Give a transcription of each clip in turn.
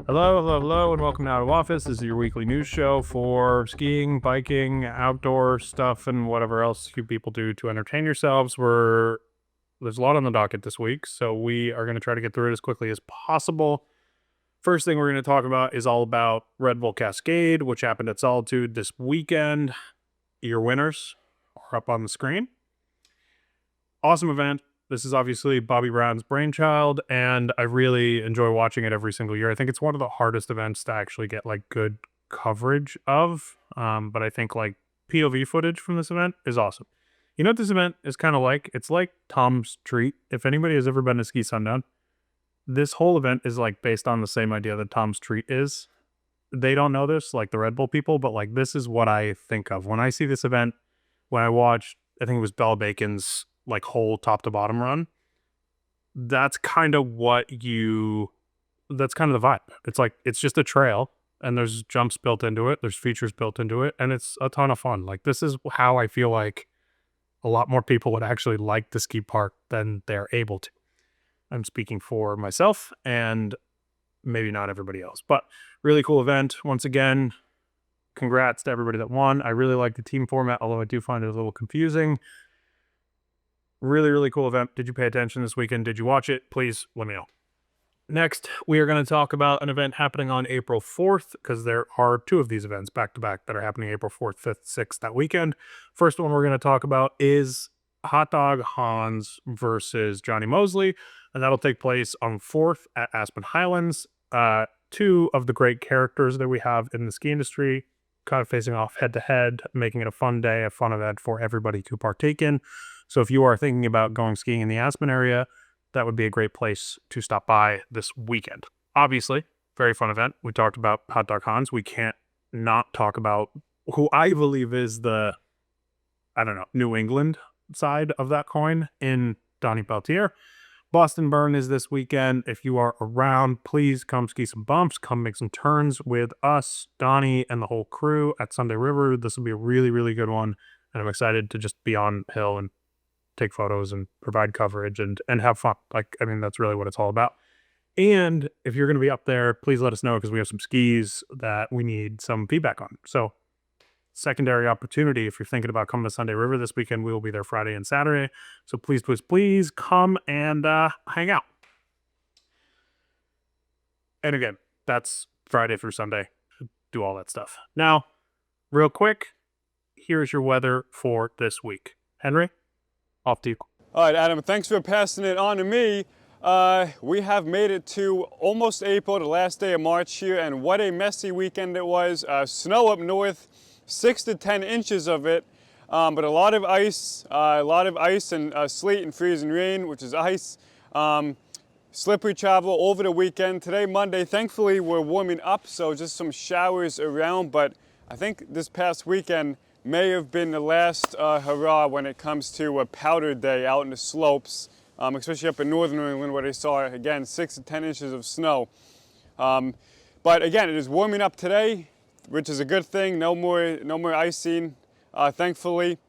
Hello, hello, hello, and welcome to Out of Office. This is your weekly news show for skiing, biking, outdoor stuff, and whatever else you people do to entertain yourselves. There's a lot on the docket this week, so we are going to try to get through it as quickly as possible. First thing we're going to talk about is all about Red Bull Cascade, which happened at Solitude this weekend. Your winners are up on the screen. Awesome event. This is obviously Bobby Brown's brainchild, and I really enjoy watching it every single year. I think it's one of the hardest events to actually get like good coverage of, but I think like POV footage from this event is awesome. You know what this event is kind of like? It's like Tom's Treat. If anybody has ever been to Ski Sundown, this whole event is like based on the same idea that Tom's Treat is. They don't know this, like the Red Bull people, but like this is what I think of when I see this event. When I watched, I think it was Bella Bacon's like whole top to bottom run, that's kind of the vibe. It's like, it's just a trail and there's jumps built into it. There's features built into it. And it's a ton of fun. Like this is how I feel like a lot more people would actually like the ski park than they're able to. I'm speaking for myself and maybe not everybody else, but really cool event. Once again, congrats to everybody that won. I really like the team format, although I do find it a little confusing. Really, really cool event. Did you pay attention this weekend? Did you watch it? Please let me know. Next, we are going to talk about an event happening on April 4th, because there are two of these events back-to-back that are happening April 4th, 5th, 6th that weekend. First one we're going to talk about is Hot Dog Hans versus Jonny Moseley, and that'll take place on 4th at Aspen Highlands. Two of the great characters that we have in the ski industry kind of facing off head-to-head, making it a fun day, a fun event for everybody to partake in. So if you are thinking about going skiing in the Aspen area, that would be a great place to stop by this weekend. Obviously, very fun event. We talked about Hot Dog Hans. We can't not talk about who I believe is the, New England side of that coin in Donnie Peltier. Boston Burn is this weekend. If you are around, please come ski some bumps, come make some turns with us, Donnie, and the whole crew at Sunday River. This will be a really, really good one. And I'm excited to just be on hill and take photos and provide coverage and have fun. That's really what it's all about. And if you're going to be up there, please let us know, because we have some skis that we need some feedback on. So secondary opportunity, if you're thinking about coming to Sunday River this weekend, we will be there Friday and Saturday. So please, please, please come and hang out. And again, that's Friday through Sunday. Do all that stuff. Now, real quick, here's your weather for this week. Henry, off to you. All right, Adam, thanks for passing it on to me. We have made it to almost April, the last day of March here, and what a messy weekend it was. Snow up north, 6 to 10 inches of it, but a lot of ice and sleet and freezing rain, which is ice. Slippery travel over the weekend. Today, Monday, thankfully we're warming up, so just some showers around, but I think this past weekend may have been the last hurrah when it comes to a powder day out in the slopes, especially up in northern New England, where they saw, again, 6 to 10 inches of snow. But again, it is warming up today, which is a good thing. No more icing, thankfully.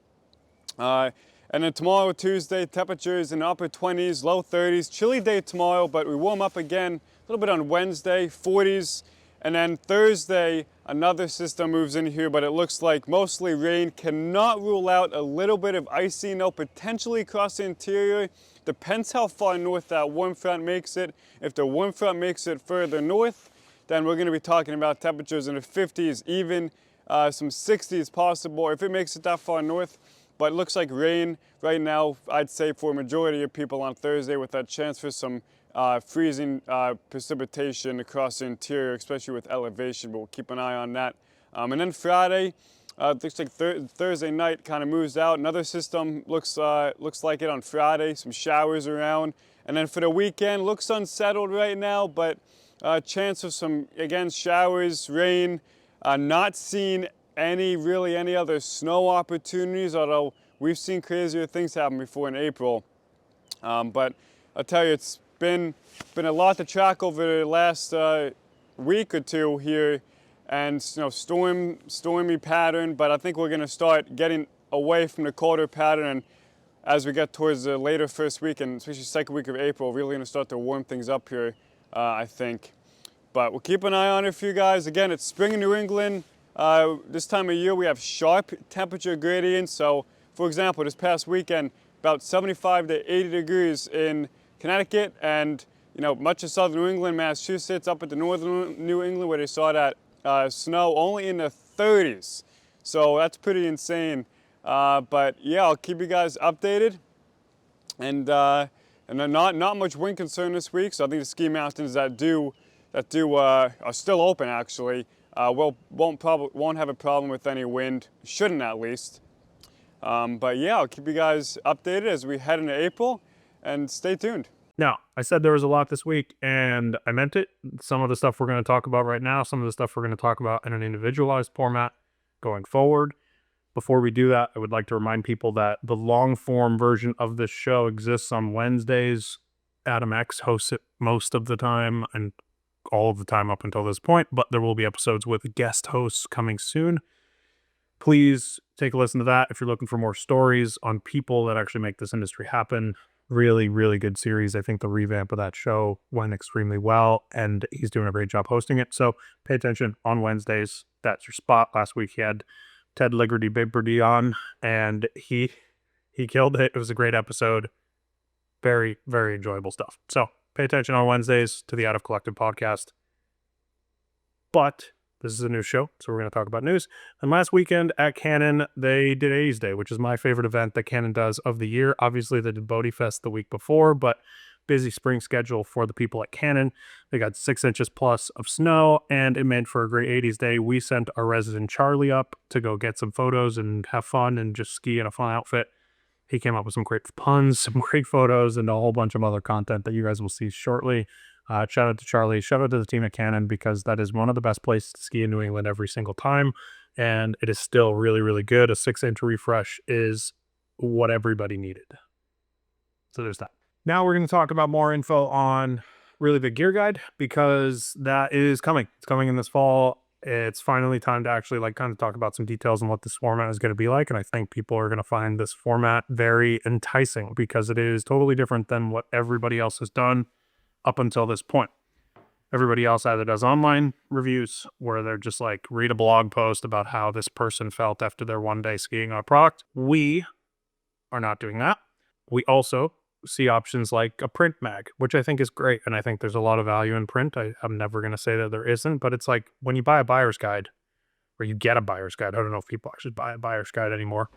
And then tomorrow, Tuesday, temperatures in the upper 20s, low 30s. Chilly day tomorrow, but we warm up again a little bit on Wednesday, 40s. And then Thursday, another system moves in here, but it looks like mostly rain. Cannot rule out a little bit of icing, though, potentially across the interior. Depends how far north that warm front makes it. If the warm front makes it further north, then we're going to be talking about temperatures in the 50s, even some 60s possible if it makes it that far north. But it looks like rain right now, I'd say, for a majority of people on Thursday, with that chance for some freezing precipitation across the interior, especially with elevation, but we'll keep an eye on that. And then Friday, looks like Thursday night kind of moves out. Another system looks like it on Friday, some showers around. And then for the weekend, looks unsettled right now, but chance of some, again, showers, rain. Not seeing any other snow opportunities, although we've seen crazier things happen before in April. But I'll tell you, it's been a lot to track over the last week or two here, and stormy pattern. But I think we're going to start getting away from the colder pattern, and as we get towards the later first week and especially second week of April, really going to start to warm things up here, I think. But we'll keep an eye on it for you guys. Again, it's spring in New England. This time of year we have sharp temperature gradients. So, for example, this past weekend, about 75 to 80 degrees in Connecticut, and much of southern New England, Massachusetts, up into northern New England, where they saw that snow only in the 30s. So that's pretty insane. But yeah, I'll keep you guys updated. And not much wind concern this week. So I think the ski mountains that are still open actually won't have a problem with any wind. Shouldn't, at least. But yeah, I'll keep you guys updated as we head into April, and stay tuned. Now, I said there was a lot this week, and I meant it. Some of the stuff we're going to talk about right now, some of the stuff we're going to talk about in an individualized format going forward. Before we do that, I would like to remind people that the long-form version of this show exists on Wednesdays. Adam X hosts it most of the time, and all of the time up until this point, but there will be episodes with guest hosts coming soon. Please take a listen to that if you're looking for more stories on people that actually make this industry happen. Really, really good series. I think the revamp of that show went extremely well, and he's doing a great job hosting it. So pay attention on Wednesdays. That's your spot. Last week he had Ted Liggerty Bibberty on, and he killed it. It was a great episode. Very, very enjoyable stuff. So pay attention on Wednesdays to the Out of Collective podcast. But this is a news show, so we're going to talk about news. And last weekend at Canon, they did 80s Day, which is my favorite event that Canon does of the year. Obviously, they did Bodhi Fest the week before, but busy spring schedule for the people at Canon. They got 6 inches plus of snow, and it made for a great 80s Day. We sent our resident Charlie up to go get some photos and have fun and just ski in a fun outfit. He came up with some great puns, some great photos, and a whole bunch of other content that you guys will see shortly. Shout out to Charlie. Shout out to the team at Canon, because that is one of the best places to ski in New England every single time. And it is still really, really good. A 6-inch refresh is what everybody needed. So there's that. Now we're going to talk about more info on really the gear guide, because that is coming. It's coming in this fall. It's finally time to actually kind of talk about some details on what this format is going to be like. And I think people are going to find this format very enticing, because it is totally different than what everybody else has done up until this point. Everybody else either does online reviews where they're just read a blog post about how this person felt after their one day skiing on a product. We are not doing that. We also see options like a print mag, which I think is great. And I think there's a lot of value in print. I'm never going to say that there isn't, but it's like when you buy a buyer's guide, or you get a buyer's guide. I don't know if people actually buy a buyer's guide anymore.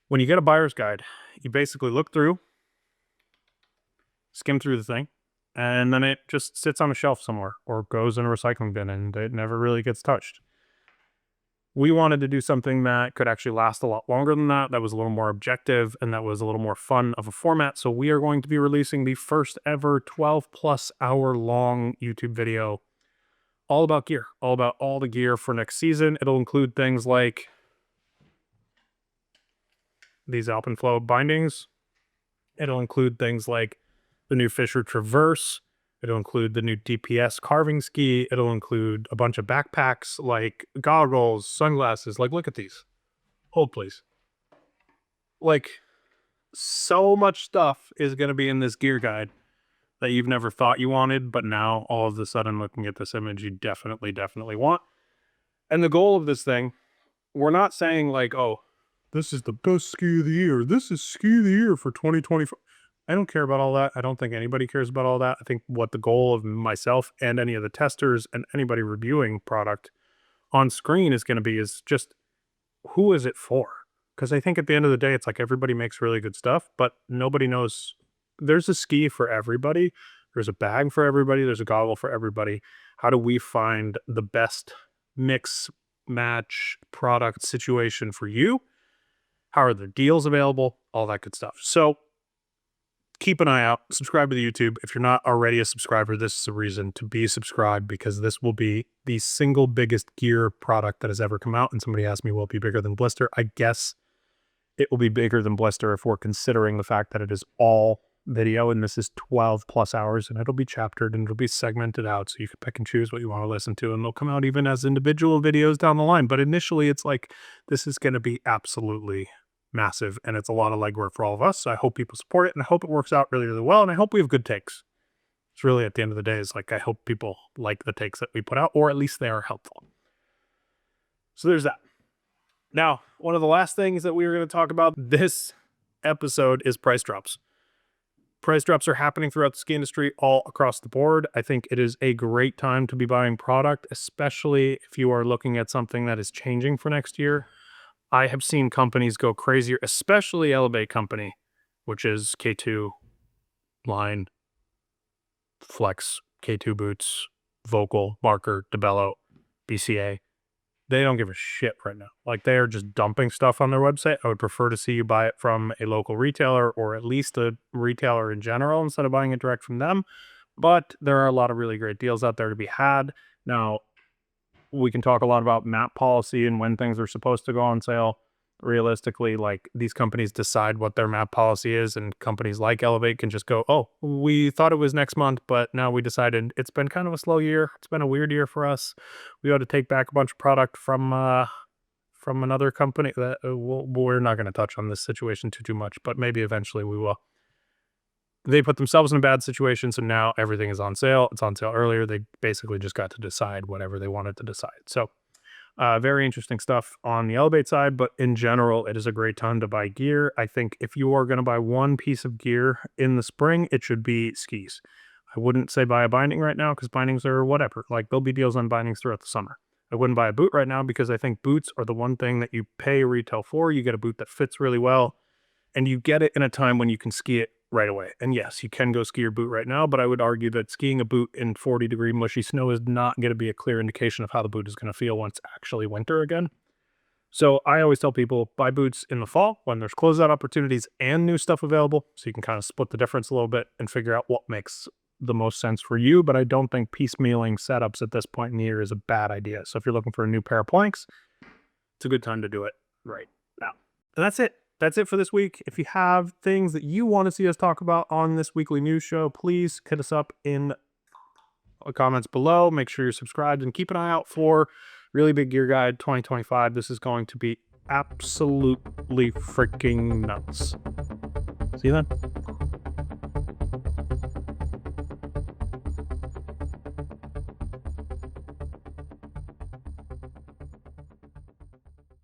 When you get a buyer's guide, you basically look through, skim through the thing, and then it just sits on a shelf somewhere or goes in a recycling bin, and it never really gets touched. We wanted to do something that could actually last a lot longer than that was a little more objective, and that was a little more fun of a format. So we are going to be releasing the first ever 12+ hour long YouTube video all about gear, all about all the gear for next season. It'll include things like these Alpenflow bindings. It'll include things like the new Fisher Traverse. It'll include the new DPS carving ski. It'll include a bunch of backpacks, like goggles, sunglasses. Look at these. Hold, please. So much stuff is going to be in this gear guide that you've never thought you wanted, but now all of a sudden, looking at this image, you definitely want. And the goal of this thing, we're not saying oh, this is the best ski of the year. This is ski of the year for 2024. I don't care about all that. I don't think anybody cares about all that. I think what the goal of myself and any of the testers and anybody reviewing product on screen is going to be is just, who is it for? Because I think at the end of the day, it's everybody makes really good stuff, but nobody knows. There's a ski for everybody. There's a bag for everybody. There's a goggle for everybody. How do we find the best mix, match, product situation for you? How are the deals available? All that good stuff. So keep an eye out. Subscribe to the YouTube. If you're not already a subscriber, this is a reason to be subscribed, because this will be the single biggest gear product that has ever come out. And somebody asked me, will it be bigger than Blister? I guess it will be bigger than Blister if we're considering the fact that it is all video, and this is 12+ hours, and it'll be chaptered and it'll be segmented out, so you can pick and choose what you want to listen to, and they'll come out even as individual videos down the line. But initially, it's this is going to be absolutely massive, and it's a lot of legwork for all of us. So I hope people support it, and I hope it works out really, really well, and I hope we have good takes. It's really, at the end of the day, is like, I hope people like the takes that we put out, or at least they are helpful. So there's that. Now, one of the last things that we were going to talk about this episode is price drops. Price drops are happening throughout the ski industry all across the board. I think it is a great time to be buying product, especially if you are looking at something that is changing for next year. I have seen companies go crazier, especially Elevate Company, which is K2 line, Flex, K2 boots, Vocal, Marker, DeBello, BCA. They don't give a shit right now. Like, they are just dumping stuff on their website. I would prefer to see you buy it from a local retailer, or at least a retailer in general, instead of buying it direct from them. But there are a lot of really great deals out there to be had. Now, we can talk a lot about MAP policy and when things are supposed to go on sale. Realistically, like, these companies decide what their MAP policy is, and companies like Elevate can just go, oh, we thought it was next month, but now we decided it's been kind of a slow year. It's been a weird year for us. We ought to take back a bunch of product from another company. That we're not going to touch on this situation too much, but maybe eventually we will. They put themselves in a bad situation, so now everything is on sale. It's on sale earlier. They basically just got to decide whatever they wanted to decide. So very interesting stuff on the Elevate side, but in general, it is a great time to buy gear. I think if you are going to buy one piece of gear in the spring, it should be skis. I wouldn't say buy a binding right now, because bindings are whatever. Like, there'll be deals on bindings throughout the summer. I wouldn't buy a boot right now, because I think boots are the one thing that you pay retail for. You get a boot that fits really well, and you get it in a time when you can ski it right away. And yes, you can go ski your boot right now, but I would argue that skiing a boot in 40-degree mushy snow is not going to be a clear indication of how the boot is going to feel once actually winter again. So I always tell people, buy boots in the fall when there's closeout opportunities and new stuff available, so you can kind of split the difference a little bit and figure out what makes the most sense for you. But I don't think piecemealing setups at this point in the year is a bad idea. So if you're looking for a new pair of planks, it's a good time to do it right now. And that's it. That's it for this week. If you have things that you want to see us talk about on this weekly news show, please hit us up in the comments below. Make sure you're subscribed and keep an eye out for Really Big Gear Guide 2025. This is going to be absolutely freaking nuts. See you then.